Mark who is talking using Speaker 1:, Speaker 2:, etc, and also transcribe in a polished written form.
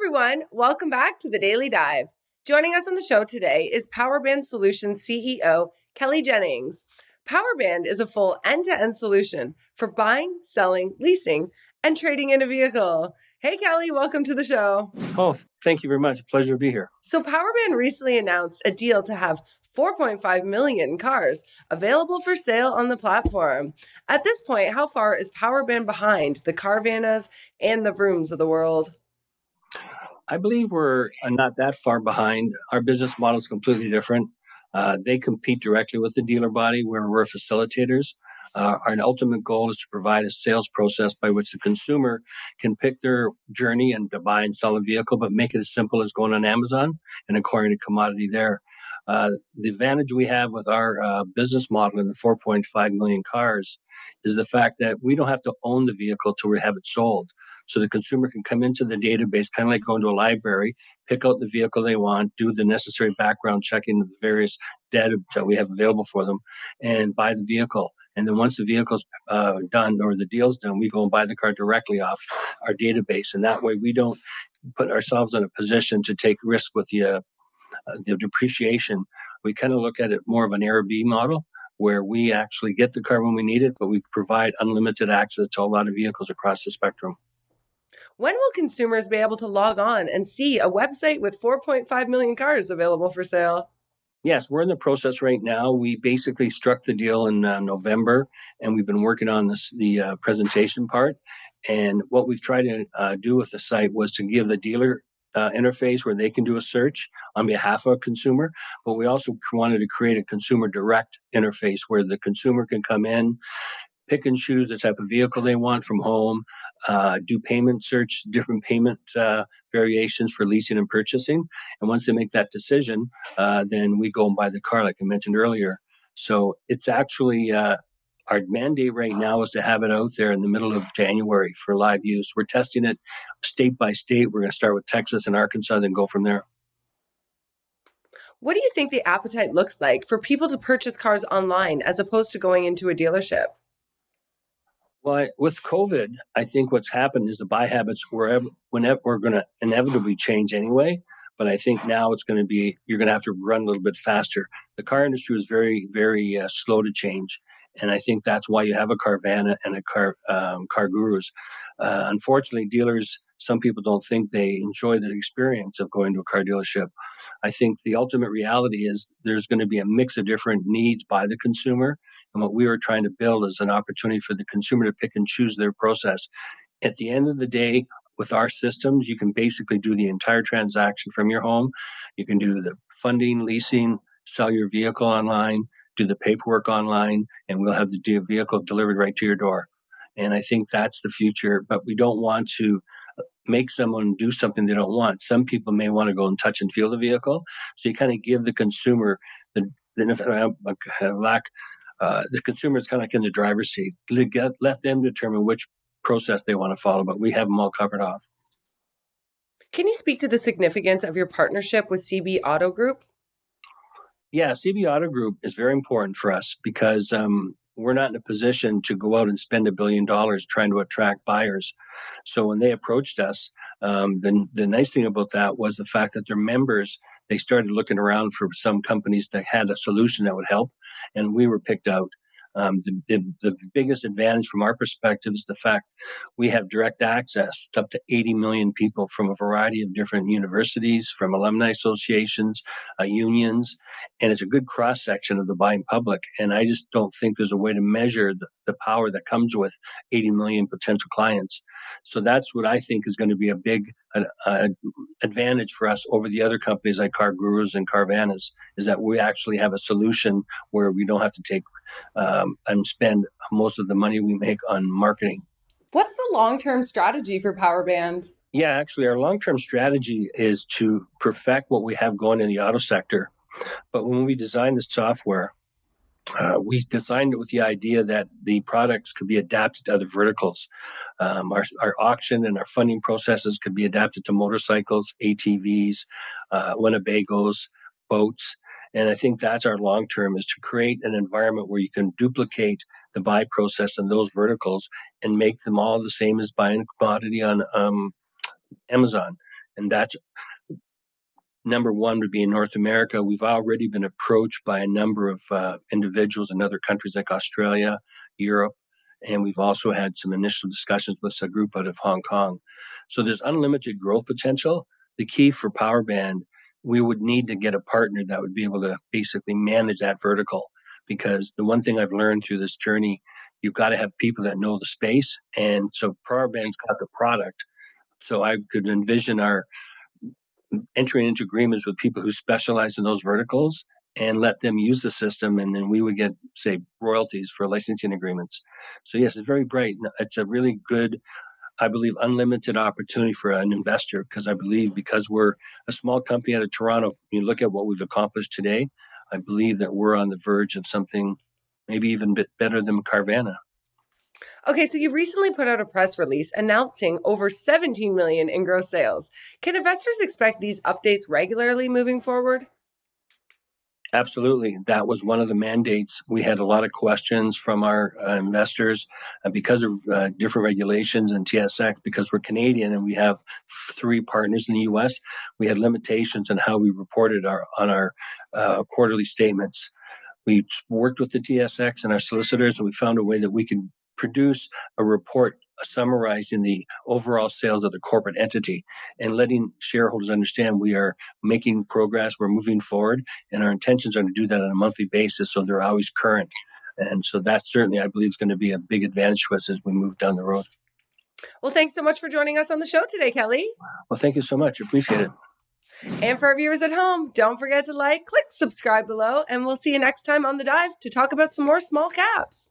Speaker 1: everyone. Welcome back to the Daily Dive. Joining us on the show today is Powerband Solutions CEO, Kelly Jennings. Powerband is a full end-to-end solution for buying, selling, leasing, and trading in a vehicle. Hey, Kelly, welcome to the show.
Speaker 2: Oh, thank you very much. Pleasure to be here.
Speaker 1: So Powerband recently announced a deal to have 4.5 million cars available for sale on the platform. At this point, how far is Powerband behind the Carvanas and the Vrooms of the world?
Speaker 2: I believe we're not that far behind. Our business model is completely different. They compete directly with the dealer body where we're facilitators. Our ultimate goal is to provide a sales process by which the consumer can pick their journey and to buy and sell a vehicle, but make it as simple as going on Amazon and acquiring a commodity there. The advantage we have with our business model in the 4.5 million cars is the fact that we don't have to own the vehicle till we have it sold. So the consumer can come into the database, kind of like going to a library, pick out the vehicle they want, do the necessary background checking of the various data that we have available for them, and buy the vehicle. And then once the vehicle's done or the deal's done, we go and buy the car directly off our database. And that way we don't put ourselves in a position to take risk with the depreciation. We kind of look at it more of an Airbnb model where we actually get the car when we need it, but we provide unlimited access to a lot of vehicles across the spectrum.
Speaker 1: When will consumers be able to log on and see a website with 4.5 million cars available for sale?
Speaker 2: Yes, we're in the process right now. We basically struck the deal in November, and we've been working on the presentation part. And what we've tried to do with the site was to give the dealer interface where they can do a search on behalf of a consumer. But we also wanted to create a consumer direct interface where the consumer can come in, pick and choose the type of vehicle they want from home, do payment search, different payment variations for leasing and purchasing. And once they make that decision, then we go and buy the car, like I mentioned earlier. So it's actually our mandate right now is to have it out there in the middle of January for live use. We're testing it state by state. We're going to start with Texas and Arkansas, then go from there.
Speaker 1: What do you think the appetite looks like for people to purchase cars online as opposed to going into a dealership?
Speaker 2: Well, with COVID, I think what's happened is the buy habits whenever we're going to inevitably change anyway. But I think now it's going to be you're going to have to run a little bit faster. The car industry is very, very slow to change, and I think that's why you have a Carvana and a car gurus. Unfortunately, dealers, some people don't think they enjoy the experience of going to a car dealership. I think the ultimate reality is there's going to be a mix of different needs by the consumer. And what we were trying to build is an opportunity for the consumer to pick and choose their process. At the end of the day, with our systems, you can basically do the entire transaction from your home. You can do the funding, leasing, sell your vehicle online, do the paperwork online, and we'll have the vehicle delivered right to your door. And I think that's the future, but we don't want to make someone do something they don't want. Some people may want to go and touch and feel the vehicle. So you kind of give the consumer the consumer is kind of like in the driver's seat. Let them determine which process they want to follow, but we have them all covered off.
Speaker 1: Can you speak to the significance of your partnership with CB Auto Group?
Speaker 2: Yeah, CB Auto Group is very important for us because we're not in a position to go out and spend $1 billion trying to attract buyers. So when they approached us, the nice thing about that was the fact that their members, they started looking around for some companies that had a solution that would help, and we were picked out. The biggest advantage from our perspective is the fact we have direct access to up to 80 million people from a variety of different universities, from alumni associations, unions, and it's a good cross section of the buying public. And I just don't think there's a way to measure the power that comes with 80 million potential clients. So that's what I think is going to be a big advantage for us over the other companies like Car Gurus and Carvanas, is that we actually have a solution where we don't have to take and spend most of the money we make on marketing.
Speaker 1: What's the long-term strategy for Powerband?
Speaker 2: Yeah, actually, our long-term strategy is to perfect what we have going in the auto sector. But when we designed the software, we designed it with the idea that the products could be adapted to other verticals. Our auction and our funding processes could be adapted to motorcycles, ATVs, Winnebagos, boats. And I think that's our long term, is to create an environment where you can duplicate the buy process in those verticals and make them all the same as buying a commodity on Amazon. And that's number one would be in North America. We've already been approached by a number of individuals in other countries like Australia, Europe, and we've also had some initial discussions with a group out of Hong Kong. So there's unlimited growth potential. The key for Powerband, we would need to get a partner that would be able to basically manage that vertical. Because the one thing I've learned through this journey, you've got to have people that know the space. And so Powerband's got the product. So I could envision our entering into agreements with people who specialize in those verticals and let them use the system, and then we would get, say, royalties for licensing agreements. So yes, it's very bright. It's a really good, I believe, unlimited opportunity for an investor, because I believe because we're a small company out of Toronto, you look at what we've accomplished today, I believe that we're on the verge of something maybe even a bit better than Carvana.
Speaker 1: Okay, so you recently put out a press release announcing over 17 million in gross sales. Can investors expect these updates regularly moving forward?
Speaker 2: Absolutely. That was one of the mandates. We had a lot of questions from our investors because of different regulations and TSX, because we're Canadian and we have three partners in the US. We had limitations on how we reported on our quarterly statements. We worked with the TSX and our solicitors, and we found a way that we could produce a report summarizing the overall sales of the corporate entity and letting shareholders understand we are making progress, we're moving forward, and our intentions are to do that on a monthly basis so they're always current. And so that certainly, I believe, is going to be a big advantage to us as we move down the road.
Speaker 1: Well, thanks so much for joining us on the show today, Kelly.
Speaker 2: Well, thank you so much. Appreciate it.
Speaker 1: And for our viewers at home, don't forget to like, click subscribe below, and we'll see you next time on The Dive to talk about some more small caps.